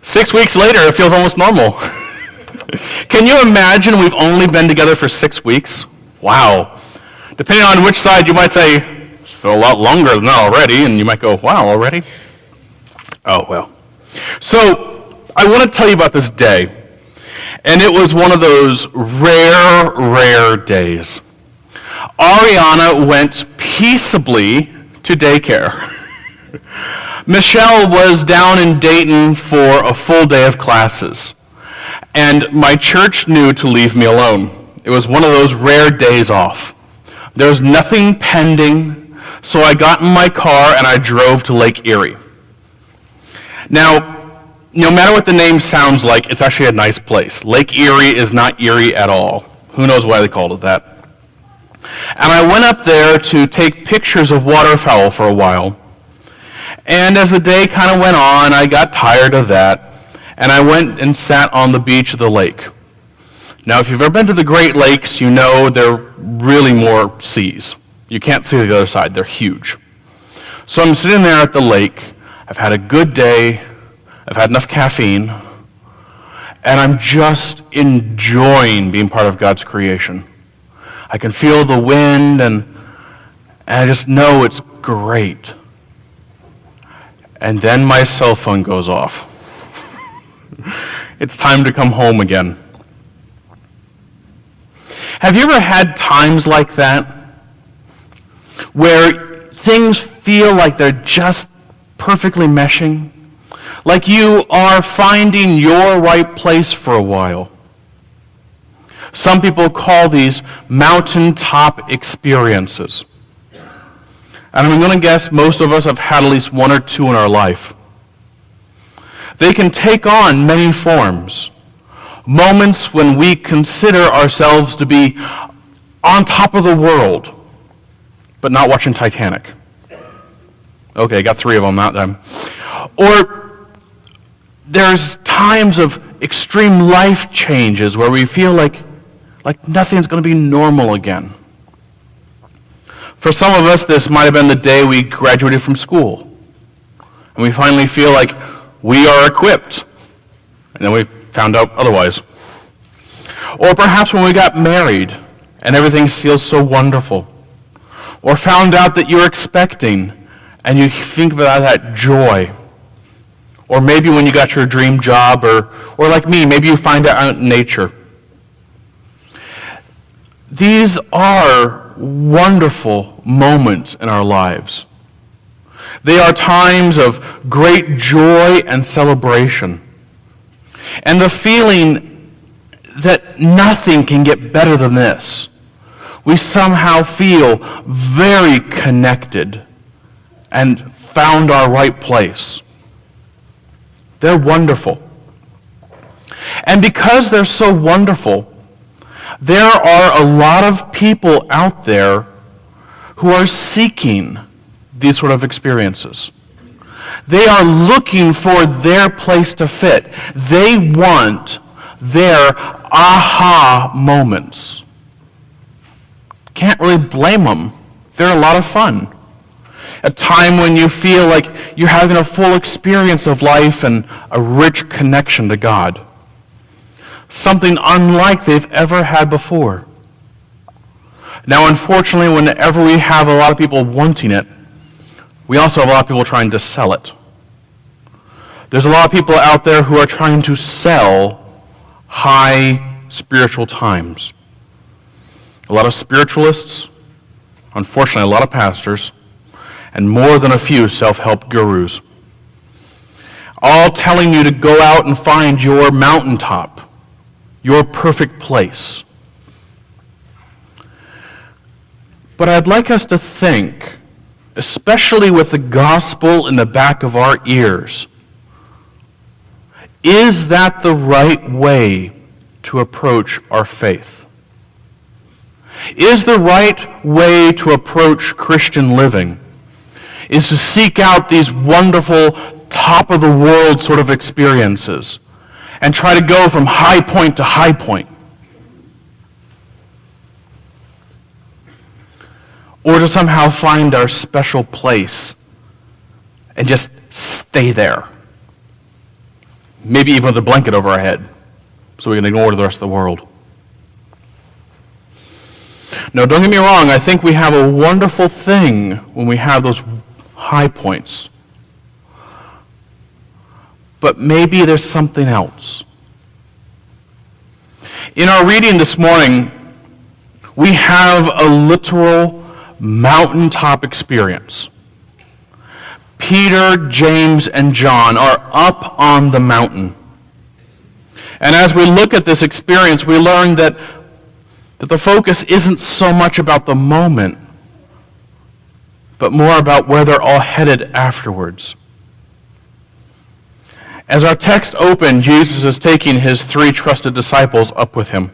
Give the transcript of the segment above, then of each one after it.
6 weeks later, it feels almost normal. Can you imagine we've only been together for 6 weeks? Wow. Depending on which side, you might say, it's feel a lot longer than that already, and you might go, wow, already? Oh, well. So, I want to tell you about this day, and it was one of those rare days. Ariana went peaceably to daycare. Michelle was down in Dayton for a full day of classes, and my church knew to leave me alone. It was one of those rare days off. There was nothing pending, so I got in my car and I drove to Lake Erie. Now, no matter what the name sounds like, it's actually a nice place. Lake Erie is not eerie at all. Who knows why they called it that? And I went up there to take pictures of waterfowl for a while. And as the day kind of went on, I got tired of that, and I went and sat on the beach of the lake. Now, if you've ever been to the Great Lakes, you know they're really more seas. You can't see the other side. They're huge. So I'm sitting there at the lake. I've had a good day. I've had enough caffeine. And I'm just enjoying being part of God's creation. I can feel the wind, and I just know it's great. And then my cell phone goes off. It's time to come home again. Have you ever had times like that where things feel like they're just perfectly meshing? Like you are finding your right place for a while? Some people call these mountaintop experiences. And I'm going to guess most of us have had at least one or two in our life. They can take on many forms. Moments when we consider ourselves to be on top of the world, but not watching Titanic. Okay, got 3 of them that time. Or there's times of extreme life changes where we feel like nothing's going to be normal again. For some of us, this might have been the day we graduated from school, and we finally feel like we are equipped, and then we found out otherwise. Or perhaps when we got married, and everything feels so wonderful. Or found out that you're expecting, and you think about that joy. Or maybe when you got your dream job, or like me, maybe you find out in nature. These are wonderful moments in our lives. They are times of great joy and celebration. And the feeling that nothing can get better than this. We somehow feel very connected and found our right place. They're wonderful. And because they're so wonderful, there are a lot of people out there who are seeking these sort of experiences. They are looking for their place to fit. They want their aha moments. Can't really blame them. They're a lot of fun. A time when you feel like you're having a full experience of life and a rich connection to God. Something unlike they've ever had before. Now, unfortunately, whenever we have a lot of people wanting it, we also have a lot of people trying to sell it. There's a lot of people out there who are trying to sell high spiritual times. A lot of spiritualists, unfortunately a lot of pastors, and more than a few self-help gurus. All telling you to go out and find your mountaintop, your perfect place. But I'd like us to think, especially with the gospel in the back of our ears, is that the right way to approach our faith? Is the right way to approach Christian living is to seek out these wonderful, top-of-the-world sort of experiences and try to go from high point to high point? Or to somehow find our special place and just stay there? maybe even with a blanket over our head, so we can ignore the rest of the world. No, don't get me wrong, I think we have a wonderful thing when we have those high points. But maybe there's something else. In our reading this morning, we have a literal mountaintop experience. Peter, James, and John are up on the mountain. And as we look at this experience, we learn that the focus isn't so much about the moment, but more about where they're all headed afterwards. As our text opened, Jesus is taking his 3 trusted disciples up with him.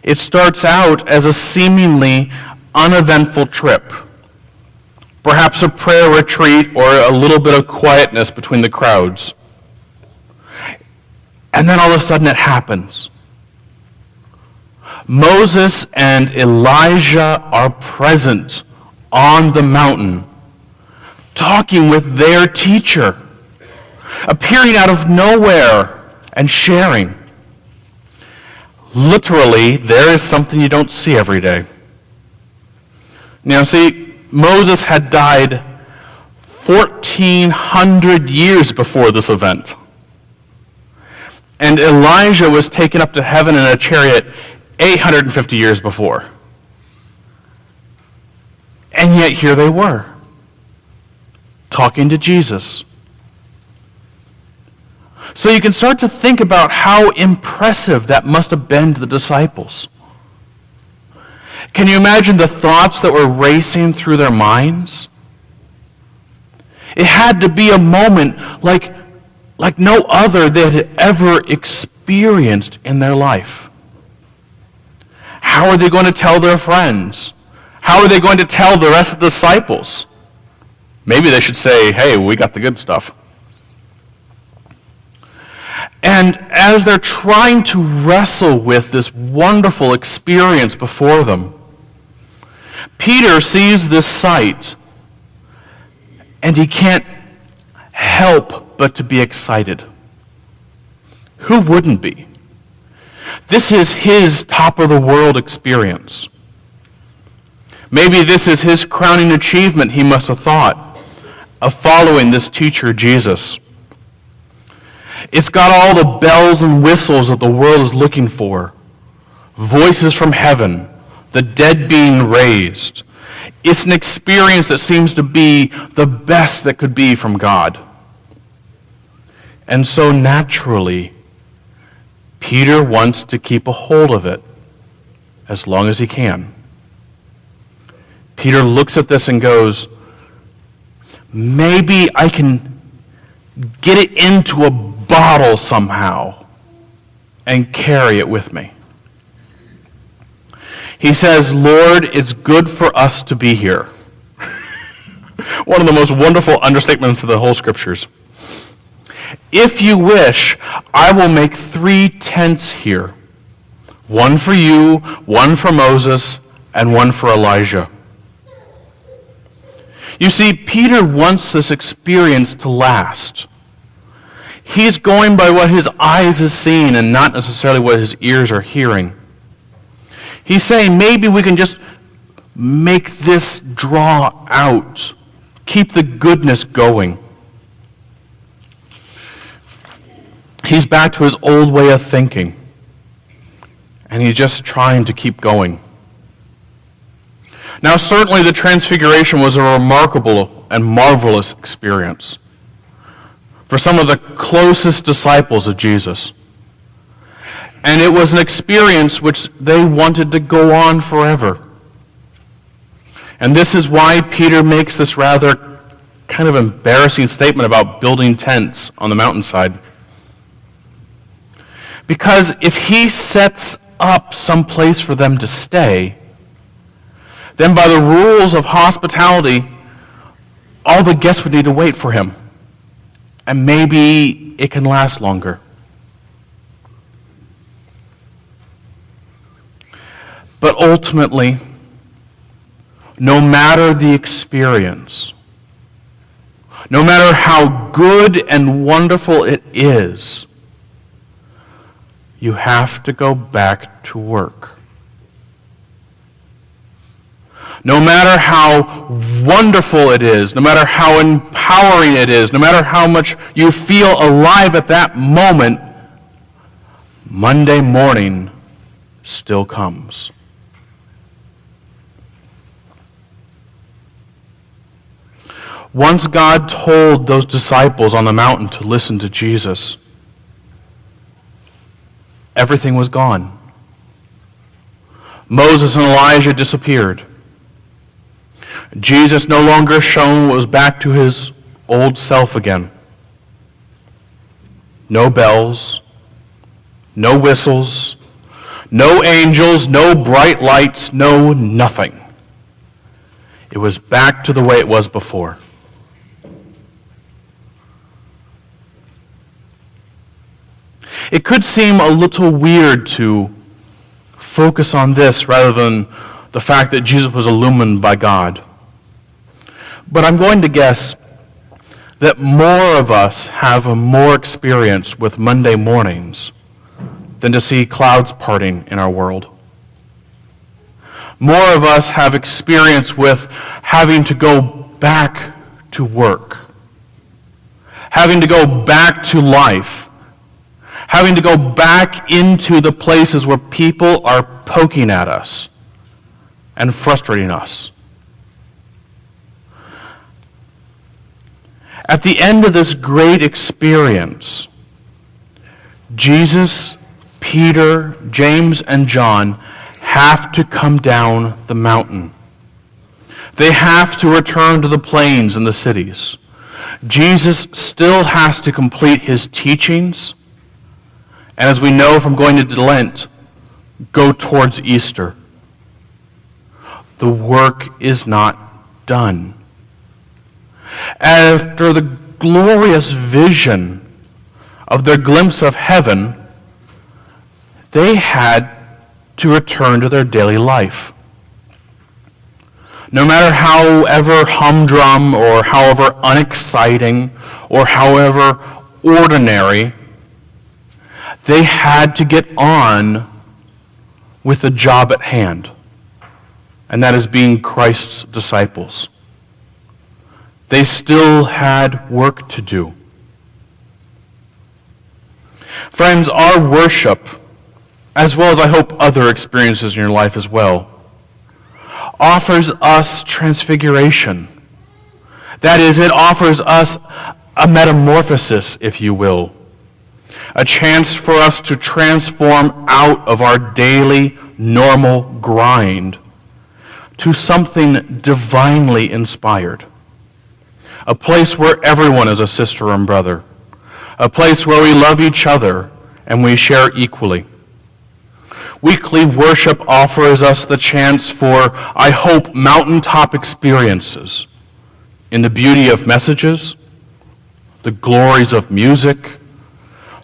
It starts out as a seemingly uneventful trip, perhaps a prayer retreat or a little bit of quietness between the crowds. And then all of a sudden it happens. Moses and Elijah are present on the mountain, talking with their teacher, appearing out of nowhere and sharing. Literally, there is something you don't see every day. Now, see, Moses had died 1,400 years before this event. And Elijah was taken up to heaven in a chariot 850 years before. And yet here they were, talking to Jesus. So you can start to think about how impressive that must have been to the disciples. Can you imagine the thoughts that were racing through their minds? It had to be a moment like no other they had ever experienced in their life. How are they going to tell their friends? How are they going to tell the rest of the disciples? Maybe they should say, hey, we got the good stuff. And as they're trying to wrestle with this wonderful experience before them, Peter sees this sight, and he can't help but to be excited. Who wouldn't be? This is his top-of-the-world experience. Maybe this is his crowning achievement, he must have thought, of following this teacher, Jesus. It's got all the bells and whistles that the world is looking for. Voices from heaven, the dead being raised. It's an experience that seems to be the best that could be from God. And so naturally, Peter wants to keep a hold of it as long as he can. Peter looks at this and goes, maybe I can get it into a bottle somehow and carry it with me. He says, Lord, it's good for us to be here. One of the most wonderful understatements of the whole scriptures. If you wish, I will make 3 tents here. One for you, one for Moses, and one for Elijah. You see, Peter wants this experience to last. He's going by what his eyes is seeing and not necessarily what his ears are hearing. He's saying maybe we can just make this draw out, keep the goodness going. He's back to his old way of thinking, and he's just trying to keep going. Now, certainly the Transfiguration was a remarkable and marvelous experience for some of the closest disciples of Jesus. And it was an experience which they wanted to go on forever. And this is why Peter makes this rather kind of embarrassing statement about building tents on the mountainside. Because if he sets up some place for them to stay, then by the rules of hospitality, all the guests would need to wait for him. And maybe it can last longer. But ultimately, no matter the experience, no matter how good and wonderful it is, you have to go back to work. No matter how wonderful it is, no matter how empowering it is, no matter how much you feel alive at that moment, Monday morning still comes. Once God told those disciples on the mountain to listen to Jesus, everything was gone. Moses and Elijah disappeared. Jesus no longer shone, was back to his old self again. No bells, no whistles, no angels, no bright lights, no nothing. It was back to the way it was before. It could seem a little weird to focus on this rather than the fact that Jesus was illumined by God. But I'm going to guess that more of us have a more experience with Monday mornings than to see clouds parting in our world. More of us have experience with having to go back to work, having to go back to life, having to go back into the places where people are poking at us and frustrating us. At the end of this great experience, Jesus, Peter, James, and John have to come down the mountain. They have to return to the plains and the cities. Jesus still has to complete his teachings, and as we know from going to Lent, go towards Easter. The work is not done. After the glorious vision of their glimpse of heaven, they had to return to their daily life. No matter however humdrum or however unexciting or however ordinary, they had to get on with the job at hand, and that is being Christ's disciples. They still had work to do. Friends, our worship, as well as I hope other experiences in your life as well, offers us transfiguration. That is, it offers us a metamorphosis, if you will. A chance for us to transform out of our daily, normal grind to something divinely inspired. A place where everyone is a sister and brother. A place where we love each other and we share equally. Weekly worship offers us the chance for, I hope, mountaintop experiences in the beauty of messages, the glories of music,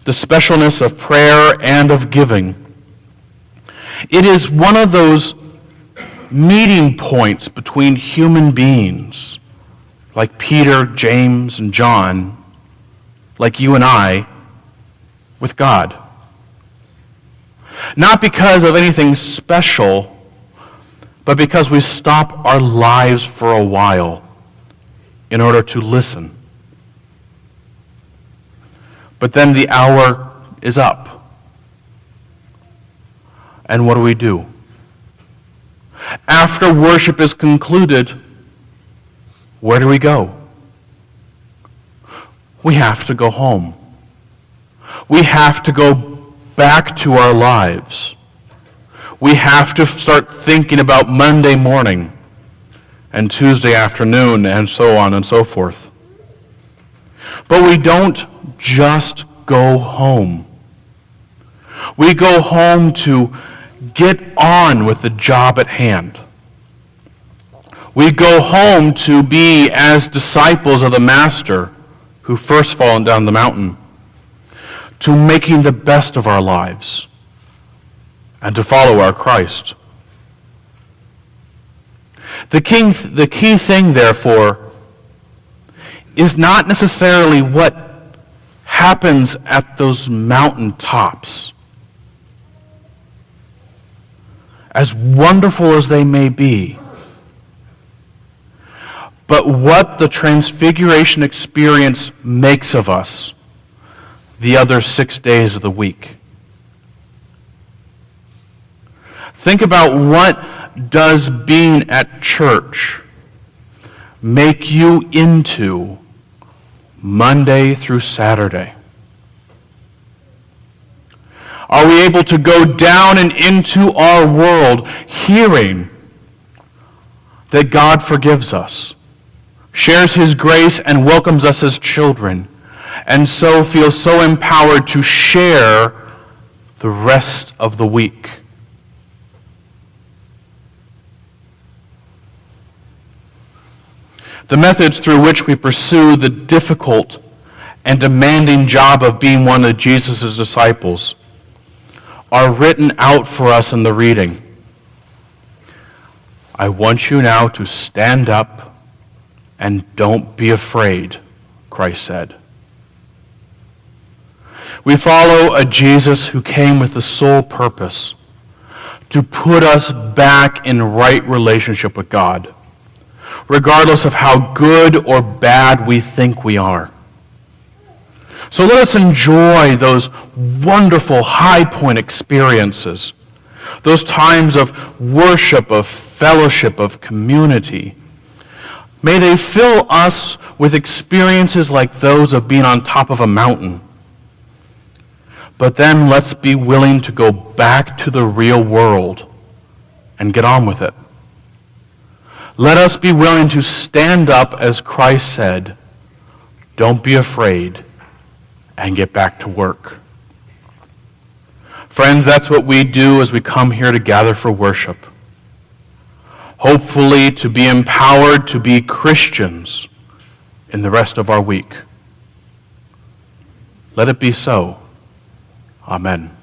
the specialness of prayer and of giving. It is one of those meeting points between human beings, like Peter, James, and John, like you and I, with God. Not because of anything special, but because we stop our lives for a while in order to listen. But then the hour is up. And what do? After worship is concluded, where do we go? We have to go home. We have to go back to our lives. We have to start thinking about Monday morning and Tuesday afternoon and so on and so forth. But we don't just go home. We go home to get on with the job at hand. We go home to be as disciples of the Master who first fallen down the mountain, to making the best of our lives and to follow our Christ. The key thing, therefore, is not necessarily what happens at those mountaintops. As wonderful as they may be, but what the transfiguration experience makes of us the other 6 days of the week. Think about what does being at church make you into Monday through Saturday. Are we able to go down and into our world hearing that God forgives us, shares his grace, and welcomes us as children, and so feel so empowered to share the rest of the week? The methods through which we pursue the difficult and demanding job of being one of Jesus' disciples are written out for us in the reading. I want you now to stand up and don't be afraid, Christ said. We follow a Jesus who came with the sole purpose to put us back in right relationship with God, regardless of how good or bad we think we are. So let us enjoy those wonderful high point experiences, those times of worship, of fellowship, of community. May they fill us with experiences like those of being on top of a mountain. But then let's be willing to go back to the real world and get on with it. Let us be willing to stand up, as Christ said, don't be afraid, and get back to work. Friends, that's what we do as we come here to gather for worship. Hopefully to be empowered to be Christians in the rest of our week. Let it be so. Amen.